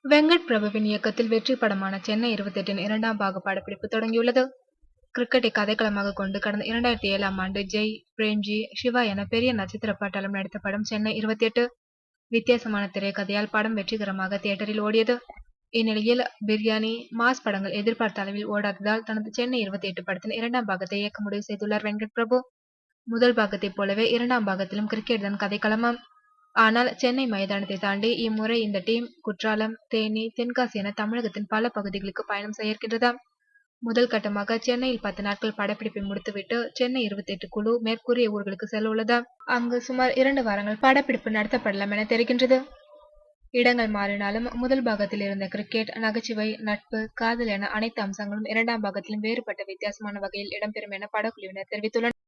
வெங்கட் பிரபுவின் இயக்கத்தில் வெற்றி படமான சென்னை 28 இரண்டாம் பாக படப்பிடிப்பு தொடங்கியுள்ளது. கிரிக்கெட்டை கதைக்களமாக கொண்டு கடந்த 2007ஆம் ஆண்டு ஜெய், பிரேம்ஜி, சிவா என பெரிய நட்சத்திர பட்டாளம் நடித்த படம் சென்னை 28. வித்தியாசமான திரைக்கதையால் படம் வெற்றிகரமாக தியேட்டரில் ஓடியது. இந்நிலையில் பிரியாணி, மாஸ் படங்கள் எதிர்பார்த்த அளவில் ஓடாததால் தனது சென்னை 28 படத்தின் இரண்டாம் பாகத்தை இயக்க முடிவு செய்துள்ளார் வெங்கட் பிரபு. முதல் பாகத்தைப் போலவே இரண்டாம் பாகத்திலும் கிரிக்கெட் தான் கதைக்களமாம். ஆனால் சென்னை மைதானத்தை தாண்டி இம்முறை இந்த டீம் குற்றாலம், தேனி, தென்காசி என தமிழகத்தின் பல பகுதிகளுக்கு பயணம் செய்ய இருக்கின்றதாம். முதல் கட்டமாக சென்னையில் 10 நாட்கள் படப்பிடிப்பை முடித்துவிட்டு சென்னை 28 குழு மேற்கூறிய ஊர்களுக்கு செல்ல உள்ளதாம். அங்கு சுமார் 2 வாரங்கள் படப்பிடிப்பு நடத்தப்படலாம் என தெரிகின்றது. இடங்கள் மாறினாலும் முதல் பாகத்தில் இருந்த கிரிக்கெட், நகைச்சுவை, நட்பு, காதல் என அனைத்து அம்சங்களும் இரண்டாம் பாகத்திலும் வேறுபட்ட வித்தியாசமான வகையில் இடம்பெறும் என படக்குழுவினர் தெரிவித்துள்ளனர்.